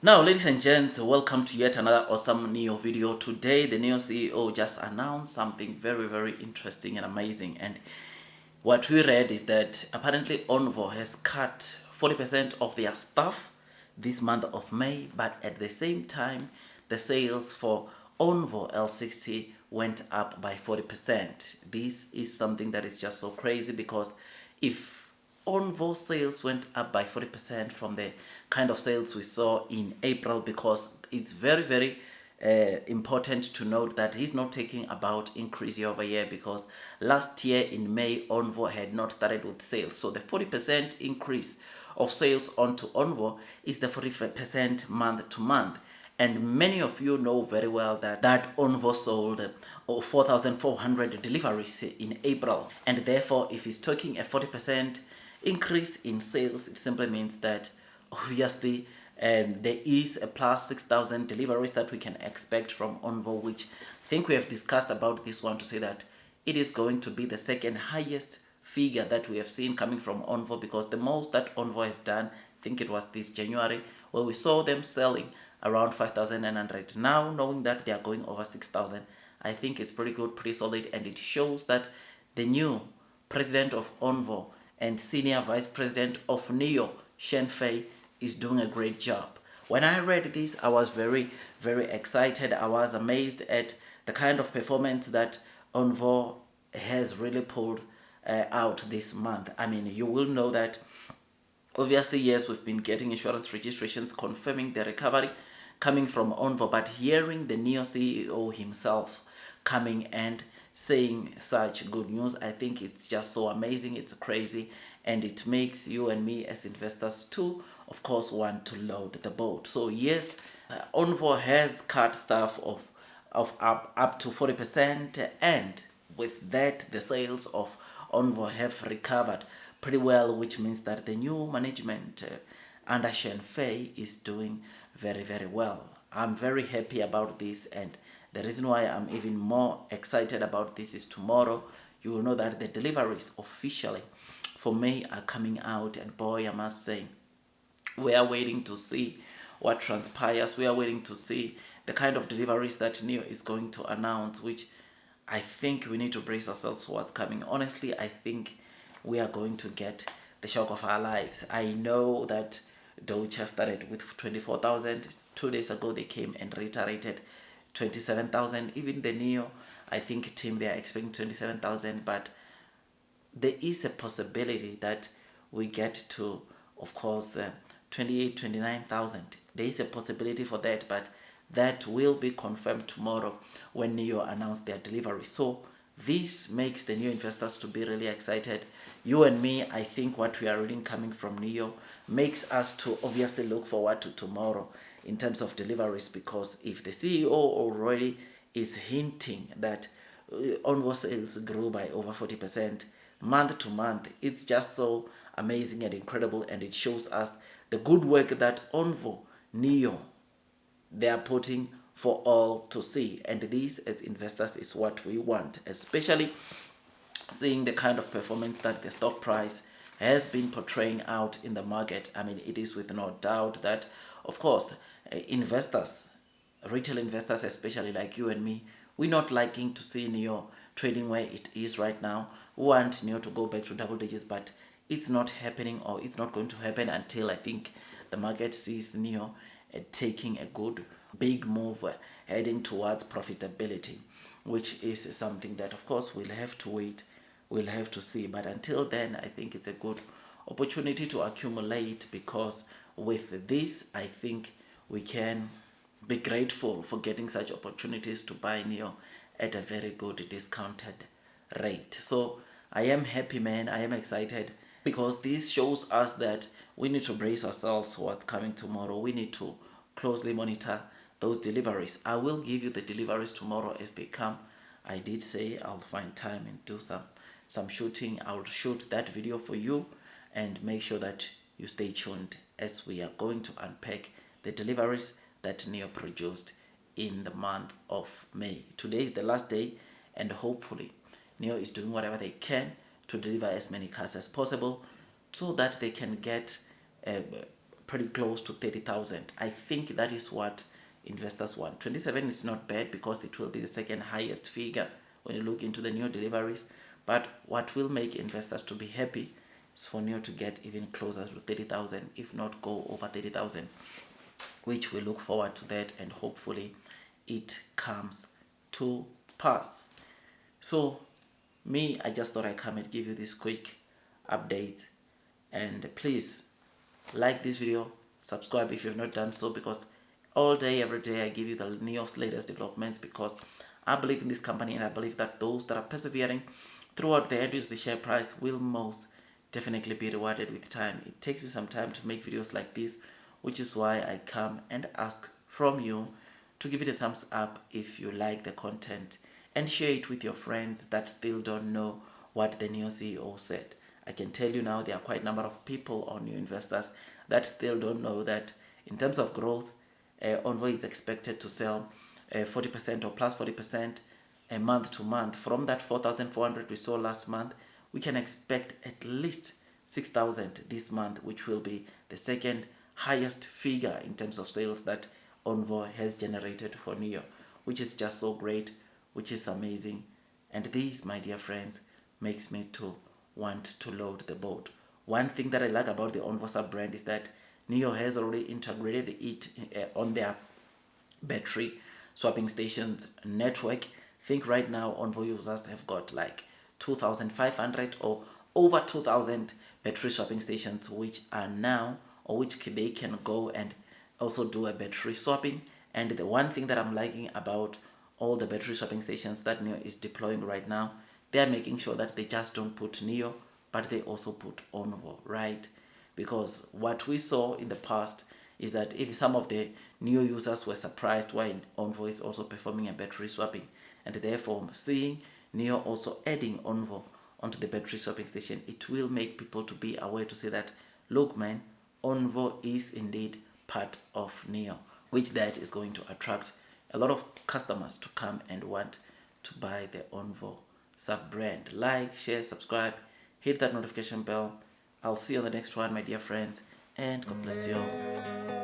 Now, ladies and gents, welcome to yet another awesome NIO video. Today, the NIO CEO just announced something very, very interesting and amazing. And what we read is that apparently ONVO has cut 40% of their staff this month of May, but at the same time, the sales for ONVO L60 went up by 40%. This is something that is just so crazy because if ONVO sales went up by 40% from the kind of sales we saw in April, because it's very, very important to note that he's not talking about increase year over year, because last year in May ONVO had not started with sales. So the 40% increase of sales onto ONVO is the 40% month to month. And many of you know very well that ONVO sold 4,400 deliveries in April. And therefore, if he's talking a 40% increase in sales, it simply means that obviously there is a plus 6,000 deliveries that we can expect from ONVO, which I think we have discussed about this one to say that it is going to be the second highest figure that we have seen coming from ONVO, because the most that ONVO has done, I think it was this January, where we saw them selling around 5,900. Now, knowing that they are going over 6,000, I think it's pretty good, pretty solid, and it shows that the new president of ONVO and senior vice president of NIO, Shenfei, is doing a great job. When I read this, I was very, very excited. I was amazed at the kind of performance that ONVO has really pulled out this month. I mean, you will know that obviously, yes, we've been getting insurance registrations confirming the recovery coming from ONVO, but hearing the NIO CEO himself coming and saying such good news, I think it's just so amazing, it's crazy, and it makes you and me as investors to, of course, want to load the boat. So yes, ONVO has cut staff of up to 40%, and with that, the sales of ONVO have recovered pretty well, which means that the new management under Shen Fei is doing very, very well. I'm very happy about this, and the reason why I'm even more excited about this is tomorrow you will know that the deliveries officially for May are coming out, and boy, I must say, we are waiting to see what transpires. We are waiting to see the kind of deliveries that NIO is going to announce, which I think we need to brace ourselves for what's coming. Honestly, I think we are going to get the shock of our lives. I know that Deutsche started with 24,000. 2 days ago, they came and reiterated 27,000. Even the NIO, I think, team, they are expecting 27,000. But there is a possibility that we get to, of course, 28, 29,000. There is a possibility for that, but that will be confirmed tomorrow when NIO announce their delivery. So this makes the new investors to be really excited. You and me, I think what we are reading coming from NIO makes us to obviously look forward to tomorrow in terms of deliveries, because if the CEO already is hinting that ONVO sales grew by over 40% month to month, it's just so amazing and incredible, and it shows us the good work that ONVO, NIO, they are putting for all to see. And this, as investors, is what we want, especially seeing the kind of performance that the stock price has been portraying out in the market. I mean, it is with no doubt that, of course, investors, retail investors especially, like you and me, we're not liking to see NIO trading where it is right now. We want NIO to go back to double digits, but it's not happening, or it's not going to happen until I think the market sees NIO taking a good big move heading towards profitability, which is something that, of course, we'll have to wait, we'll have to see. But until then, I think it's a good opportunity to accumulate, because with this, I think we can be grateful for getting such opportunities to buy NIO at a very good discounted rate. So I am happy, man. I am excited, because this shows us that we need to brace ourselves for what's coming tomorrow. We need to closely monitor those deliveries. I will give you the deliveries tomorrow as they come. I did say I'll find time and do some shooting. I'll shoot that video for you, and make sure that you stay tuned as we are going to unpack the deliveries that NIO produced in the month of May. Today is the last day, and hopefully NIO is doing whatever they can to deliver as many cars as possible, so that they can get pretty close to 30,000. I think that is what investors want. 27 is not bad because it will be the second highest figure when you look into the NIO deliveries. But what will make investors to be happy is for NIO to get even closer to 30,000, if not go over 30,000, which we look forward to that, and hopefully it comes to pass. So me, I just thought I'd come and give you this quick update, and please like this video, subscribe if you've not done so, because all day every day I give you the NIO's latest developments, because I believe in this company, and I believe that those that are persevering throughout the edges, the share price will most definitely be rewarded with time. It takes me some time to make videos like this, which is why I come and ask from you to give it a thumbs up if you like the content, and share it with your friends that still don't know what the NIO CEO said. I can tell you now there are quite a number of people or new investors that still don't know that in terms of growth, ONVO is expected to sell 40% or plus 40% month to month. From that 4,400 we saw last month, we can expect at least 6,000 this month, which will be the second highest figure in terms of sales that ONVO has generated for NIO, which is just so great, which is amazing. And this, my dear friends, makes me to want to load the boat. One thing that I like about the ONVO sub brand is that NIO has already integrated it on their battery swapping stations network. Think right now ONVO users have got like 2,500 or over 2,000 battery swapping stations, which are now, or which they can go and also do a battery swapping. And the one thing that I'm liking about all the battery swapping stations that NIO is deploying right now, they are making sure that they just don't put NIO, but they also put ONVO, right? Because what we saw in the past is that if some of the NIO users were surprised why ONVO is also performing a battery swapping, and therefore seeing NIO also adding ONVO onto the battery swapping station, it will make people to be aware to say that, look man, ONVO is indeed part of NIO, which that is going to attract a lot of customers to come and want to buy the ONVO sub brand. Like, share, subscribe, hit that notification bell. I'll see you on the next one, my dear friends, and God bless you all.